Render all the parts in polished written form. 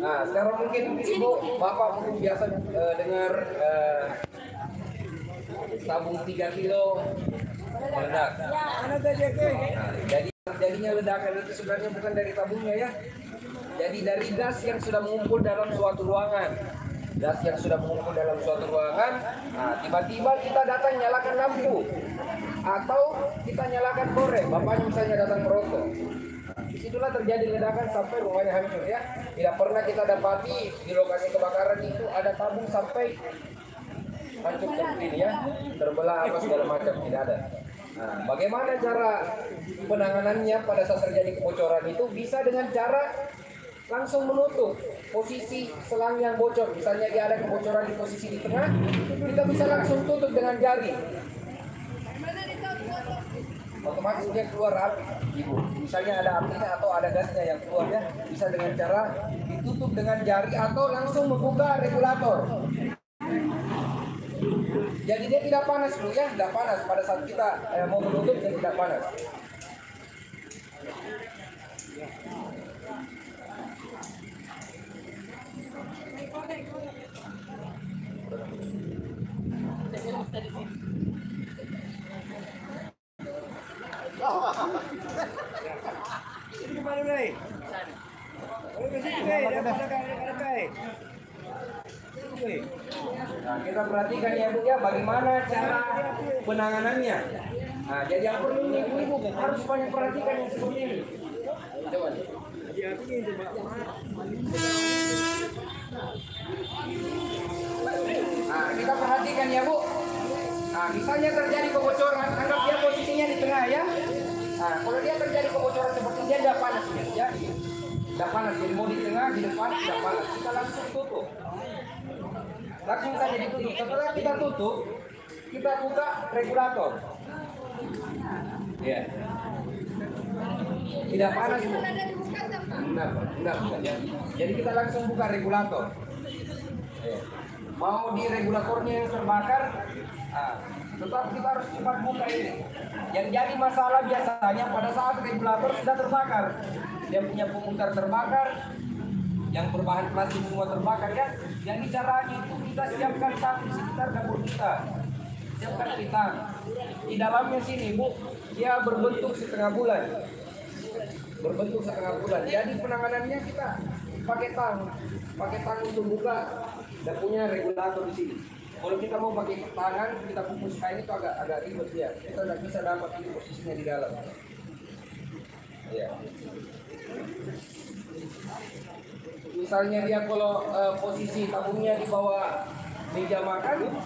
Nah, sekarang mungkin ibu, bapak mungkin biasa dengar tabung 3 kilo meledak. Nah, jadi terjadinya ledakan itu sebenarnya bukan dari tabungnya ya. Jadi dari gas yang sudah mengumpul dalam suatu ruangan. Gas yang sudah mengumpul dalam suatu ruangan, nah tiba-tiba kita datang nyalakan lampu. Atau kita nyalakan korek, bapaknya misalnya datang merokok. Disitulah terjadi ledakan sampai rumahnya hancur ya. Tidak pernah kita dapati di lokasi kebakaran itu ada tabung sampai hancur seperti ini ya, terbelah apa segala macam, tidak ada. Nah, bagaimana cara penanganannya pada saat terjadi kebocoran itu? Bisa dengan cara langsung menutup posisi selang yang bocor. Misalnya dia ada kebocoran di posisi di tengah, kita bisa langsung tutup dengan jari. Otomatis dia keluar api, ibu. Misalnya ada apinya atau ada gasnya yang keluar ya, bisa dengan cara ditutup dengan jari atau langsung membuka regulator. Jadi dia tidak panas dulu ya, tidak panas pada saat kita mau menutup, dia tidak panas. Nah, kita perhatikan ya Bu ya, bagaimana cara penanganannya. Nah, jadi yang perlu ibu harus banyak perhatikan yang seperti ini. Coba. Nah, kita perhatikan ya Bu. Nah, misalnya terjadi kebocoran, anggap dia posisinya di tengah ya. Nah, kalau dia terjadi kebocoran seperti dia tidak panas ya. Tidak panas, jadi mau di tengah, di depan tidak panas. Kita langsung tutup. Langsung saja ditutup. Setelah kita tutup, kita buka regulator. Ya. Tidak panas Bu. Enggak. Jadi kita langsung buka regulator. Ya. Mau di regulatornya yang terbakar, tetap kita harus cepat buka ini. Yang jadi masalah biasanya pada saat regulator sudah terbakar, dia punya pemutar terbakar, yang berbahan plastik semua terbakar ya. Yang caranya itu kita siapkan tang di sekitar dapur kita, siapkan pitang. Di dalamnya sini Bu, dia berbentuk setengah bulan. Jadi penanganannya kita pakai tang untuk buka. Dan punya regulator di sini. Kalau kita mau pakai tangan, kita pupus kain itu agak ribet ya. Kita tidak bisa dapat ini posisinya di dalam. Ya. Misalnya dia kalau posisi tabungnya di bawah meja makan,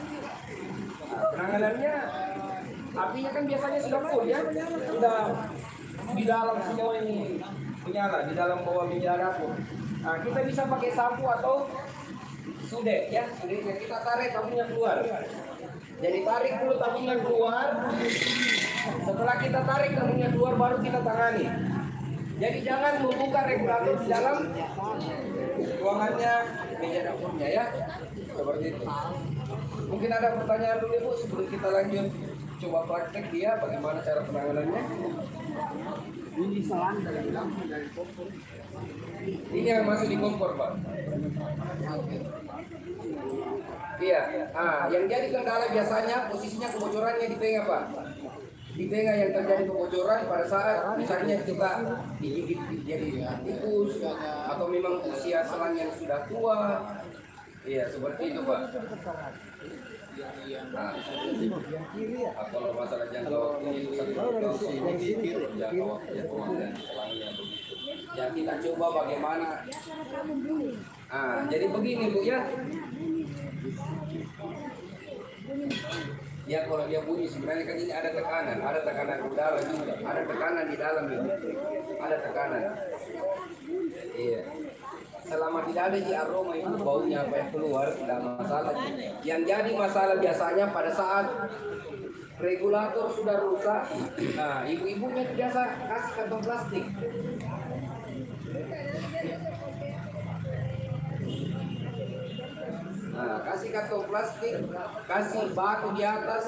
penanganannya apinya kan biasanya sudah full ya, sudah di dalam semua ini menyala di dalam bawah meja dapur. Nah, kita bisa pakai sapu atau sudet ya, sudetnya kita tarik tabungnya keluar. Jadi tarik dulu tabungnya keluar. Setelah kita tarik tabungnya keluar, baru kita tangani. Jadi jangan membuka regulator di dalam ruangannya meja dapurnya ya, seperti itu. Mungkin ada pertanyaan dulu Bu sebelum kita lanjut coba praktek dia bagaimana cara penanganannya. Ini selang dari kompor. Ini yang masuk di kompor Pak. Iya. Yang jadi kendala biasanya posisinya kebocorannya di tengah Pak. Di tengah yang terjadi kebocoran pada saat misalnya kita digigit jadi tikus atau memang usia selang yang sudah tua. Iya seperti itu Pak. Kalau masalah jangka waktu ya kita coba bagaimana. Jadi begini Bu ya. Ya kalau dia bunyi sebenarnya kan ini ada tekanan udara juga, ada tekanan di dalam itu, ada tekanan. Iya. Selama tidak ada di aroma itu baunya apa yang keluar tidak masalah. Yang jadi masalah biasanya pada saat regulator sudah rusak. Nah, ibu-ibunya biasa kasih kantong plastik. Nah, kasih kantong plastik, kasih batu di atas.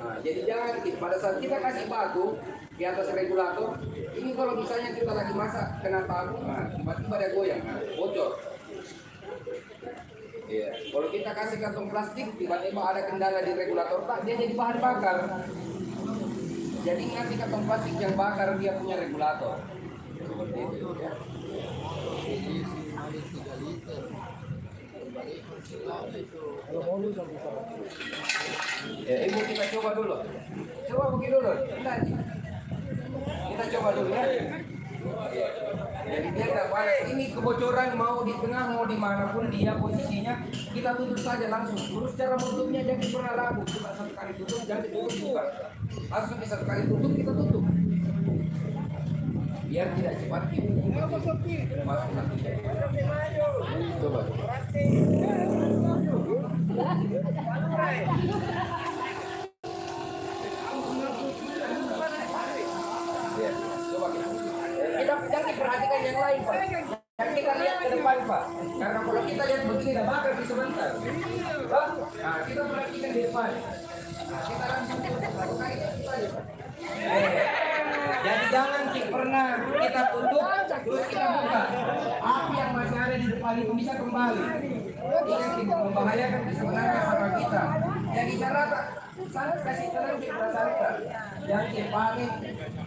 Nah, jadi jangan pada saat kita kasih batu di atas regulator, ini kalau misalnya kita lagi masak kena tabung, tiba-tiba ada goyang, bocor. Iya. Kalau kita kasih kantong plastik, tiba-tiba ada kendala di regulator tak, dia jadi bahan bakar. Jadi nanti kantong plastik yang bakar dia punya regulator. Seperti itu. Ya. Ya, ibu kita coba dulu. Coba begini dulu. Bentar. Kita coba dulu ya. Jadi dia nggak banyak. Ini kebocoran mau di tengah mau dimanapun dia posisinya, kita tutup saja langsung. Terus cara tutupnya jangan pernah ragu. Cuma satu kali tutup, jangan tutup buka. Langsung di satu kali tutup kita tutup. Biar tidak cepat masuk nanti. Coba. Ya, coba kita jangan perhatikan yang lain, Pak. Yang kita lihat ke depan, Pak. Karena kalau kita lihat begini, dah bakar di sebentar. Pak, nah, kita perhatikan di depan. Nah, kita langsung satu kali saja, Pak. Jadi jangan pernah kita tutup terus kita buka. Api yang masih ada di depan itu bisa kembali. Ini kita membahayakan keselamatan sama kita. Jadi cara sangat kasih tenang kita santai. Jangan panik,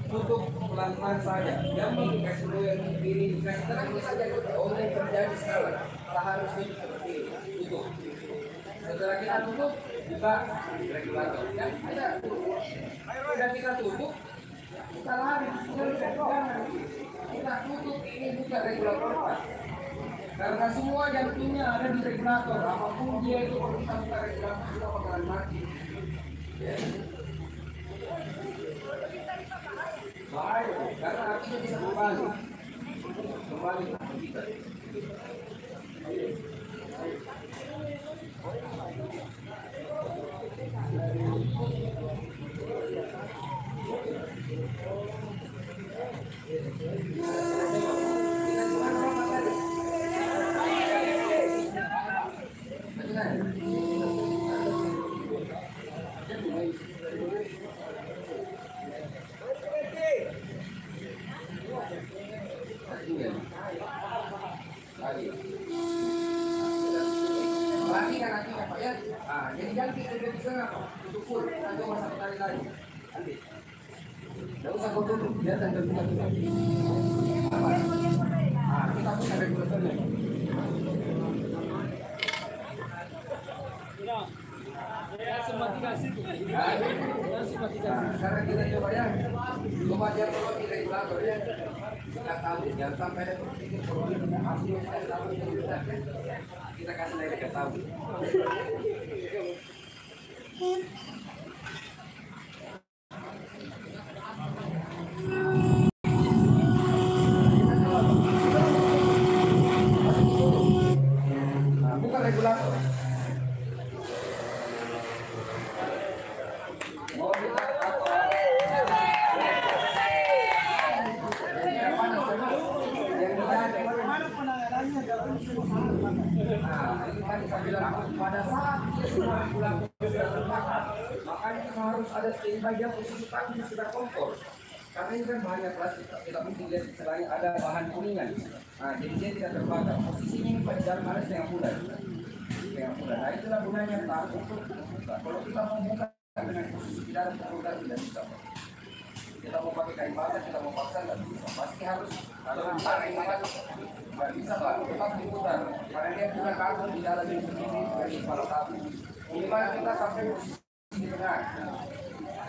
tutup pelan-pelan saja. Jangan dikasih dulu yang kiri, dikasih tenang saja. Oh yang terjadi sekarang, tak harus seperti itu. Tutup. Setelah kita tutup, buka regulator. Dan sudah kita tutup. Kita lari, kita tutup ini bukan regulator, Pak. Karena semua jantungnya ada di regulator. Apapun dia itu kalau kita buka regulator kita bakalan mati. Ya. Bahaya, karena apinya bisa kembali ke kita. Perhatikan Pak ya. Nah, jadi jangan kita bisa tutup full. Kita coba satu kali lagi. Ambil. Tidak usah kau tutup. Biar tanda buka tutup. Nah, kita buka regulatornya. Sekarang kita coba ya. Coba dia keluar di regulator ya. Kita tahu. Jangan sampai ada berpikir problem dengan api yang kita tahu. Kita kasih lagi ke tahu. Bukan regulator. Pada saat dia sudah pulang makanya harus ada standby posisi tangan sudah kompor. Karena ini kan bahannya plastik, kita mungkin lihat selain ada bahan kuningan. Nah, jadi dia tidak terbakar. Posisinya ini pada dalam ada setengah bulan. Nah, itulah gunanya tahu untuk buka. Kalau kita mau buka dengan posisi tidak ada terbuka tidak bisa. Kita mau pakai kain basah, kita mau paksa nggak bisa. Pasti harus kalau tarik nggak bisa Pak, tetap diputar. Karena dia punya kartu di dalam ini dari kepala tabu. Minimal kita sampai posisi di tengah.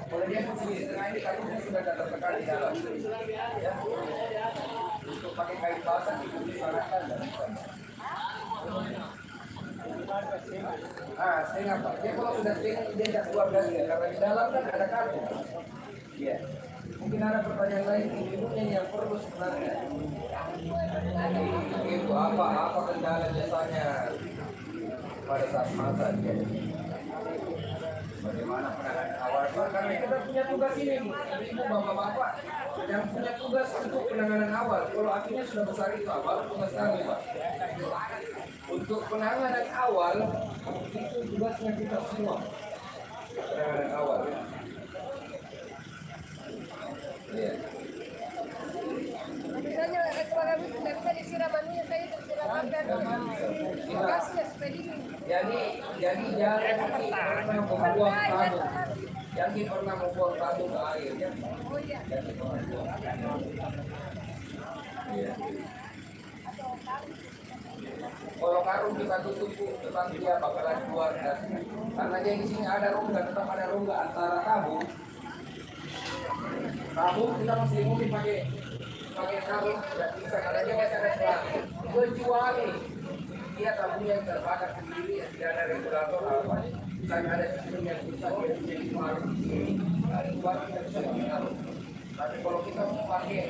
Kalau dia posisi di tengah ini kartunya sudah tertekan di dalam. Ya. Untuk pakai kain basah itu disarankan nggak bisa. Setengah Pak. Dia kalau sudah setengah dia tidak keluar dari dia karena di dalam kan ada kartu. Iya. Mungkin ada pertanyaan lain ini yang perlu sebenarnya. Itu apa kendala biasanya pada saat masak ya? Bagaimana penanganan awal? Karena kita punya tugas ini, ibu bapak-bapak yang punya tugas untuk penanganan awal. Kalau akhirnya sudah besar itu awal tugas kami Pak. Untuk penanganan awal itu tugasnya kita semua. Penanganan awal. Iya. Misalnya kalau bisa disiram anunya saya disiram agar Jadi jangan pernah membuang tabung. Jangan pernah membuang tabung ke air ya. Jangan pernah buang. Iya. Kalau karung kita tutup, tetap dia bakalan keluar karena dia di sini ada rongga, tetap ada rongga antara tabung. Tabung kita masih mungkin pakai karung, tidak bisa karena dia masih ada selang. Kecuali dia tabungnya yang terbakar sendiri, tidak ada regulator apa. Misalnya ada sistem yang bisa dia jadi keluar di sini, baru kita bisa pakai karung. Tapi kalau kita mau pakai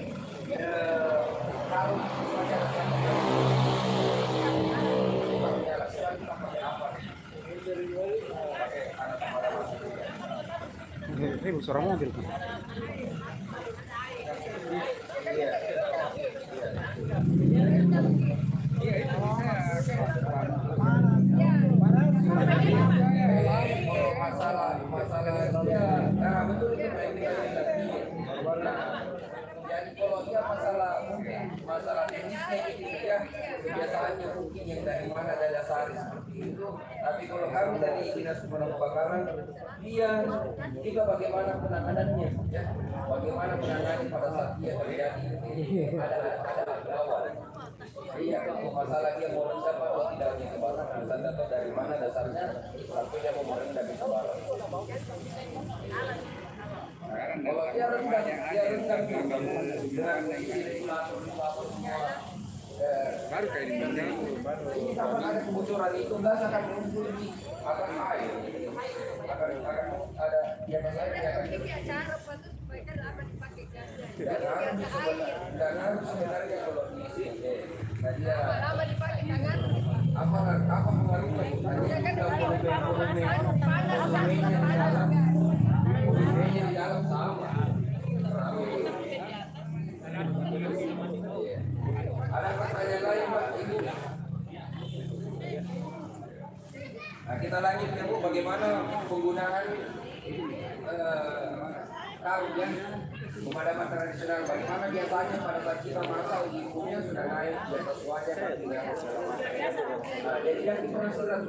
karung, Ribut suara mobil tuh. Jadi kalau dia masalah teknisnya itu ya kebiasaannya mungkin yang dari mana ada dasar seperti itu. Tapi kalau kami dari dinas pemadam kebakaran, dia juga bagaimana penanganannya, ya, bagaimana menangani pada saat dia terjadi ada gawat. Iya, kalau masalah dia mau rendam atau tidak dia kebakaran, atau dari mana dasarnya sampai dia mau merendam di kebakaran. Kalau dia rendam dengan regulator semua. Baru kayak ini. Ini kapan ada kebocoran itu gas akan muncul di atas air. Akan ada dia dan harus sebenarnya kalau diisi lama dipakai tangan apa pengaruhnya di dalam sama. Ada pertanyaan lain Mbak Ibu? Nah, kita lanjut ya Bu, bagaimana penggunaan karung ya, pemadaman tradisional. Bagaimana biasanya pada saat kita masak ilmunya sudah naik di atas wajah dan tidak jadi yang pernah surat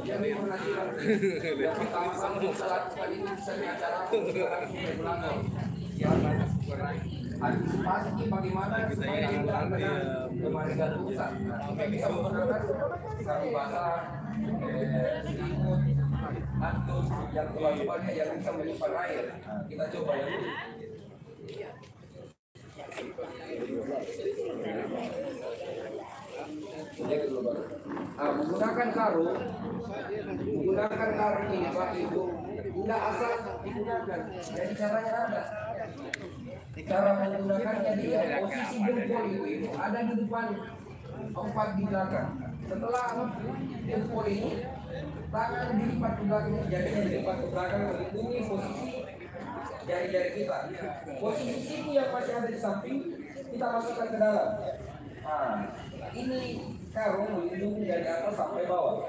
yang pernah surat yang sama-sama salat kali ini bisa di acara regulator antisipasi bagaimana supaya tidak kena kemarikan pusat. Kita bisa menggunakan sarung basah, selimut, handuk yang kewajibannya yang bisa menyimpan air. Kita coba ya Bu. Menggunakan karung ini Pak Ibu, tidak asal digunakan. Jadi caranya ada. Cara menggunakannya dia posisi jempol itu ada di depan, empat di belakang. Setelah jempol ini tangan dilipat ke belakang, jadinya dilipat ke belakang. Ini posisi jari-jari kita. Posisi siku yang masih ada di samping kita masukkan ke dalam. Nah, ini karung melindungi dari atas sampai bawah.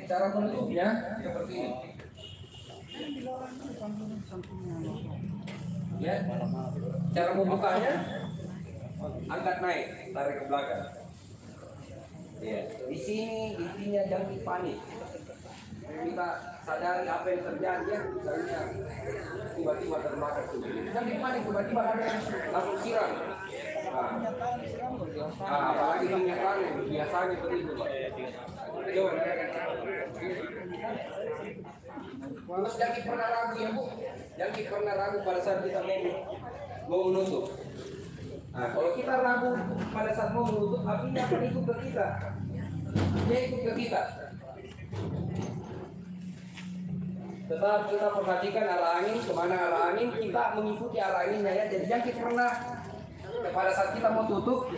Cara menutupnya seperti ini. Ya, cara membukanya angkat naik, tarik ke belakang. Ya, di sini intinya jangan panik. Kita sadari apa yang terjadi ya, misalnya tiba-tiba terbakar tuh. Jangan panik, tiba-tiba ada yang langsung siram. Apalagi minyak kayu, biasanya begitu Pak. Terus jangan pernah ragu ya Bu, jangan pernah ragu pada saat kita mau menutup. Nah, kalau kita ragu pada saat mau menutup, apinya akan ikut ke kita. Dia ikut ke kita. Tetap kita perhatikan arah angin, kemana arah angin, kita mengikuti arah anginnya ya. Jadi jangan pernah pada saat kita mau tutup,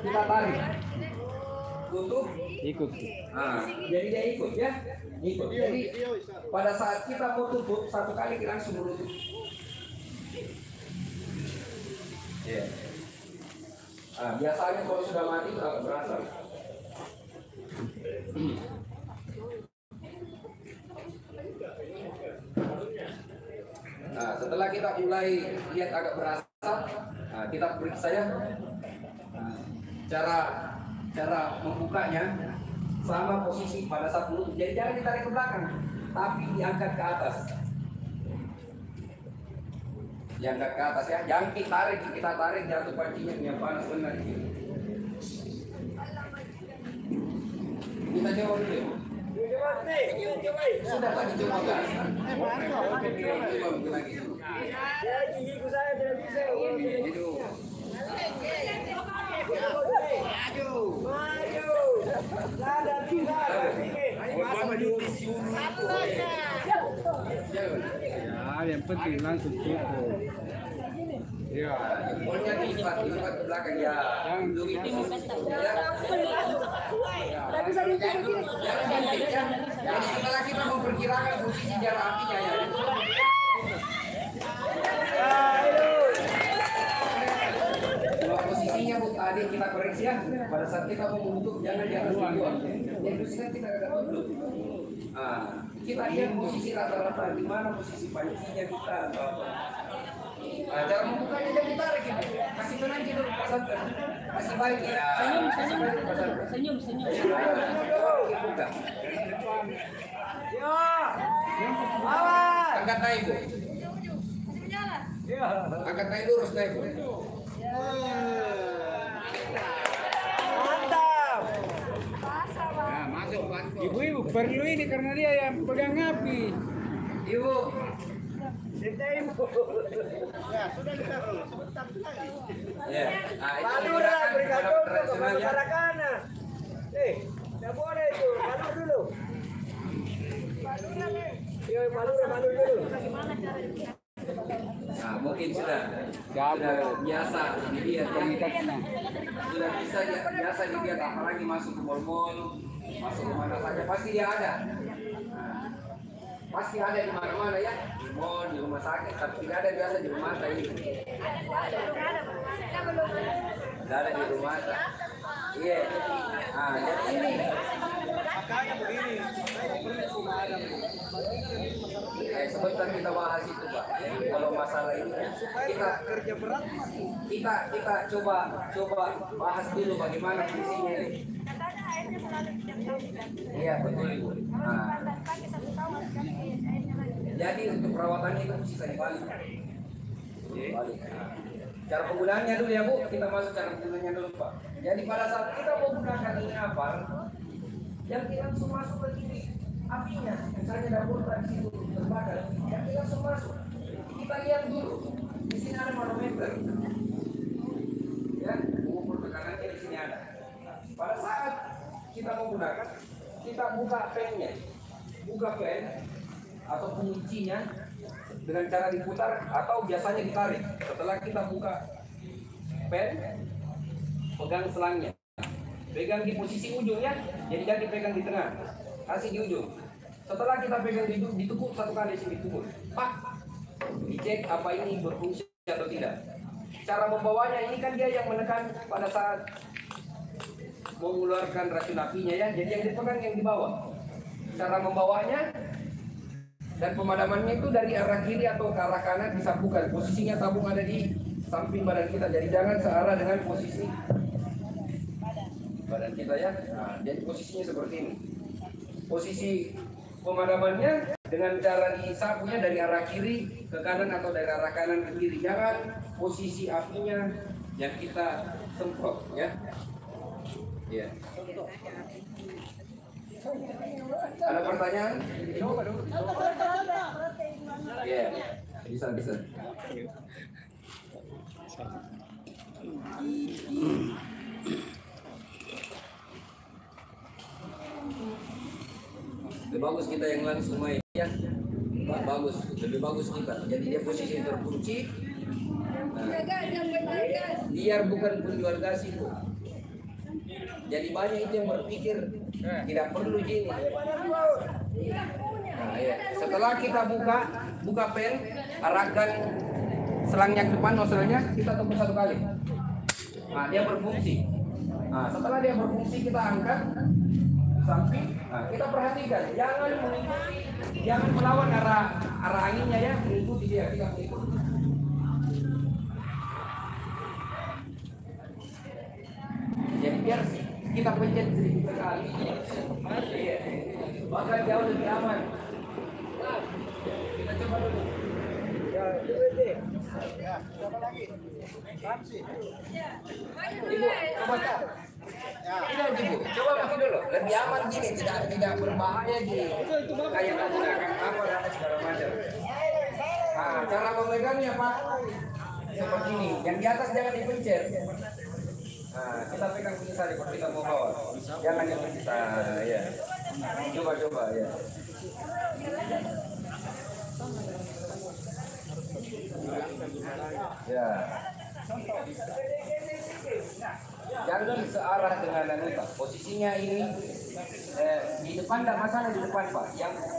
kita tarik. Tutup, Ikut. nah, jadi dia ikut ya, ikut. Jadi pada saat kita mau tutup, satu kali kita langsung menutup. Yeah. Nah, biasanya kalau sudah mati agak berasa. Nah, setelah kita mulai lihat agak berasap, nah, kita periksa ya. Cara cara membukanya sama posisi pada saat menutup. Jadi jangan ditarik ke belakang, tapi diangkat ke atas. Diangkat ke atas ya, jangan kita tarik jatuh pancinya yang panas benar gitu. Kita coba dulu ya. Sudah tadi coba kan? Coba lagi. Ya, gigiku saya tidak bisa. Maju. Nada tinggal. Ya, yang penting langsung cukup. Ya, Jempolnya dilipat ke belakang ya. Duduk ini. Ya. Tapi saya Jangan sempit ya. Jadi setelah kita memperkirakan posisi jarak apinya ya. Kalau posisinya Bu tadi kita koreksi ya. Pada saat kita mau menutup jangan di atas dua. Yang posisinya kita agak tunduk. Kita lihat posisi rata-rata di mana posisi pancinya kita atau apa. Cara membukanya jadi tarik ini. Kasih tenang dulu Pak Santer. Kasih balik ya. senyum. Buka. Ya. Awas. Angkat naik Bu. Angkat naik lurus naik Bu. Mantap. ya masuk Pak. Ibu-ibu perlu ini karena dia yang pegang api. Ibu. Ya. Madura berikan contoh kepada masyarakat. Tidak boleh itu. Malu dulu. Yo, malu dulu. Nah, mungkin sudah biasa dilihat yang sudah bisa biasa dilihat apalagi masuk ke mall-mall, masuk ke mana saja pasti dia ada. Nah, pasti ada di mana-mana ya, di mall, di rumah sakit, tapi tidak ada biasa di rumah saya ini. Tidak ada di rumah saya. Iya. Nah, jadi ini. Sebentar kita bahas itu Pak. Kalau masalah ini kita kerja berat. Kita coba bahas dulu bagaimana fungsinya ini. Iya betul Ibu. Nah, jadi untuk perawatannya itu bisa dibalik. Balik. Cara penggunaannya dulu ya Bu. Kita masuk cara penggunaannya dulu Pak. Jadi pada saat kita mau gunakan ini apa? Yang kita langsung masuk ke sini apinya, misalnya dapur tadi situ terbakar, yang kita langsung masuk. Kita lihat dulu, di sini ada manometer, ya, ukur tekanannya di sini ada. Pada saat kita mau gunakan, kita buka pennya, buka pen atau penguncinya dengan cara diputar atau biasanya ditarik. Setelah kita buka pen, pegang selangnya. Pegang di posisi ujung ya, jadi jangan dipegang di tengah, kasih di ujung. Setelah kita pegang ditukuk satu kali sini tukuk, pak, dicek apa ini berfungsi atau tidak. Cara membawanya ini kan dia yang menekan pada saat mengeluarkan racun apinya ya, jadi yang dipegang yang di bawah. Cara membawanya dan pemadamannya itu dari arah kiri atau ke arah kanan disapukan. Posisinya tabung ada di samping badan kita, jadi jangan searah dengan posisi badan kita ya. Nah, jadi posisinya seperti ini. Posisi pemadamannya dengan cara disapunya dari arah kiri ke kanan atau dari arah kanan ke kiri. Jangan posisi apinya yang kita semprot ya. Iya. Ada pertanyaan? Iya. Bisa. Lebih bagus kita yang langsung main ya. Bagus, lebih bagus kita. Jadi dia posisi terkunci. Nah, biar bukan penjual gas itu. Jadi banyak itu yang berpikir tidak perlu gini. Nah, ya. Setelah kita buka pen, arahkan selangnya ke depan, nozzle-nya kita tepuk satu kali. Nah, dia berfungsi. Nah, setelah dia berfungsi kita angkat samping. Nah, kita perhatikan, jangan melawan arah anginnya ya, mengikuti dia, kita mengikuti. Jadi biar kita pencet sedikit sekali. Iya. Maka jauh lebih aman. Kita coba dulu. Ya, coba deh. Ibu, coba tak? Tidak, Ibu. Coba pakai dulu. Lebih aman gini, tidak berbahaya gini. Kayak menggunakan apa dan segala macam. Nah, cara memegangnya Pak seperti ini. Yang di atas jangan dipencet. Nah, kita pegang ini saja kalau kita mau bawa. Jangan yang kita, ya. Coba ya. Ya. Jangan searah dengan anuta. Posisinya ini di depan tidak masalah di depan Pak.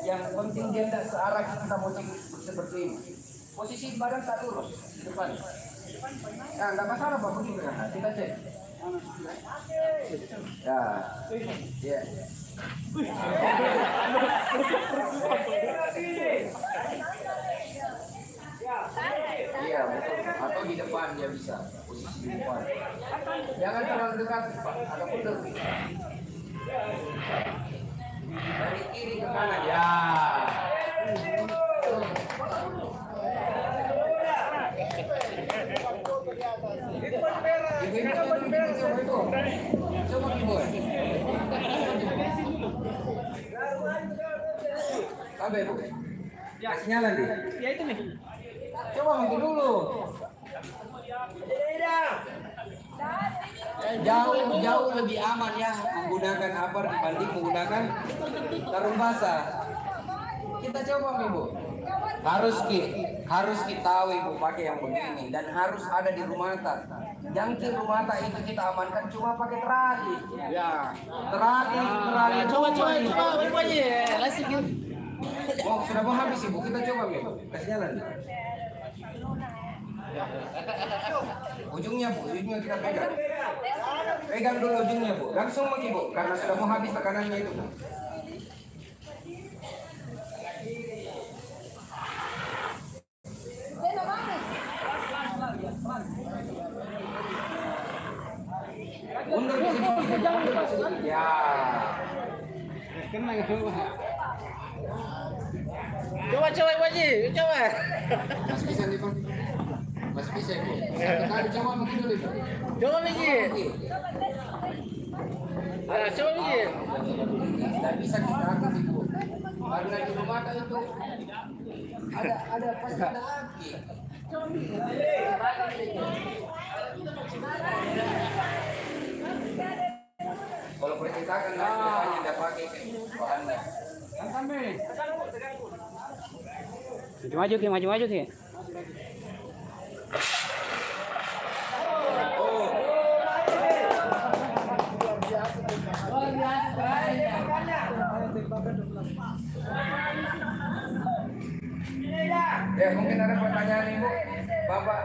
Yang penting dia tidak searah kita musik seperti ini. Posisi badan tak lurus di depan. Nah, tidak masalah Pak begini. Nah, kita cek. Ya. Ya. Iya betul. Atau di depan dia bisa. Posisi di depan. Jangan terlalu dekat Pak. Ada pundel. Dari kiri ke kanan. Ya. Coba Ibu. Sampai Bu. Kasih nyala nih. Ya itu nih. Coba mungkin dulu. Jauh lebih aman ya menggunakan upper dibanding menggunakan tarung basah. Kita coba Ibu. Harus kita tahu Ibu pakai yang begini dan harus ada di rumah tak. Jangkir rumah tak itu kita amankan cuma pakai terali. Ya. Terali. Coba aja. Lasik yuk. Oh, sudah mau habis Ibu. Kita coba Ibu. Kasih jalan. Ujungnya kita pegang. Pegang dulu ujungnya Bu. Langsung mau Ibu karena sudah mau habis tekanannya itu Bu. Mundur sedikit. Ya. Kena coba. Coba Ibu Haji, coba. Masih bisa nih Pak. Masih bisa Ibu. Satu kali coba mungkin dulu Ibu. Coba Haji. Ya, coba Haji. Dan bisa kita angkat Ibu. Karena di rumah itu ada pasti ada api. Kalau percetakan hanya tidak pakai bahannya. Maju Ki. Ya mungkin ada pertanyaan Ibu, Bapak.